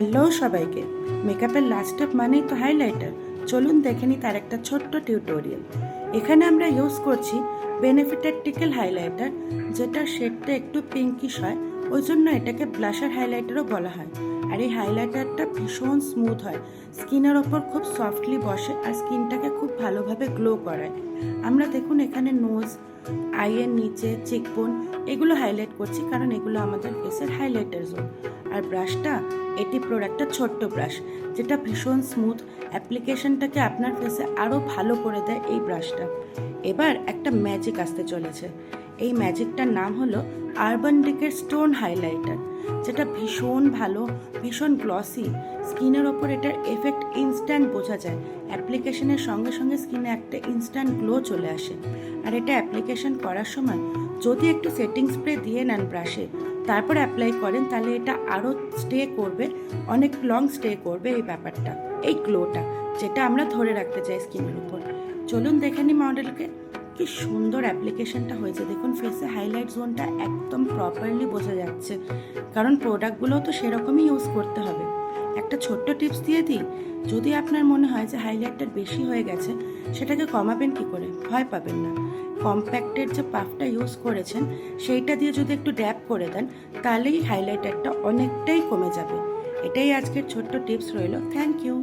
Hello সবাইকে। মেকআপের last step মানেই তো হাইলাইটার। চলুন দেখে নিই তার একটা ছোট্ট টিউটোরিয়াল। এখানে আমরা ইউজ করছি বেনিফিটেড টিকেল হাইলাইটার, যেটার শেডটা একটু পিঙ্কিশ হয়, ওই জন্য এটাকে ব্লাশার হাইলাইটারও বলা হয়। আর এই হাইলাইটারটা ভীষণ স্মুথ হয়, স্কিনের ওপর খুব সফটলি বসে আর স্কিনটাকে খুব ভালোভাবে গ্লো করায়। আমরা দেখুন এখানে নোজ, আইয়ের নিচে, চিকবোন এগুলো হাইলাইট করছি, কারণ এগুলো আমাদের ফেসের হাইলাইটার জোন। আর ব্রাশটা, এটি একটা ছোট্ট ব্রাশ, যেটা ভীষণ স্মুথ, অ্যাপ্লিকেশনটাকে আপনার ফেসে আরও ভালো করে দেয় এই ব্রাশটা। এবার একটা ম্যাজিক আসতে চলেছে। এই ম্যাজিকটার নাম হলো আরবান ডিকের স্টোন হাইলাইটার, যেটা ভীষণ ভালো, ভীষণ গ্লসি। স্কিনের ওপর এটার এফেক্ট ইনস্ট্যান্ট বোঝা যায়। অ্যাপ্লিকেশনের সঙ্গে সঙ্গে স্কিনে একটা ইনস্ট্যান্ট গ্লো চলে আসে। আর এটা অ্যাপ্লিকেশন করার সময় যদি একটু সেটিং স্প্রে দিয়ে নেন ব্রাশে, তারপর অ্যাপ্লাই করেন, তাহলে এটা আরও স্টে করবে, অনেক লং স্টে করবে এই ব্যাপারটা, এই গ্লোটা, যেটা আমরা ধরে রাখতে চাই স্কিনের উপর। চলুন দেখে নিই মডেলকে। কি সুন্দর অ্যাপ্লিকেশনটা হয়েছে দেখুন, ফেসে হাইলাইট জোনটা একদম প্রপারলি বোঝা যাচ্ছে, কারণ প্রোডাক্টগুলোও তো সেরকমই ইউজ করতে হবে। একটা ছোট্ট টিপস দিয়ে দিই, যদি আপনার মনে হয় যে হাইলাইটটার বেশি হয়ে গেছে, সেটাকে কমাবেন কি করে? ভয় পাবেন না। কম্প্যাক্টের যে পাফটা ইউজ করেছেন, সেইটা দিয়ে যদি একটু ড্যাব করে দেন, তাহলেই হাইলাইটারটা অনেকটাই কমে যাবে। এটাই আজকের ছোট্ট টিপস রইল। Thank you.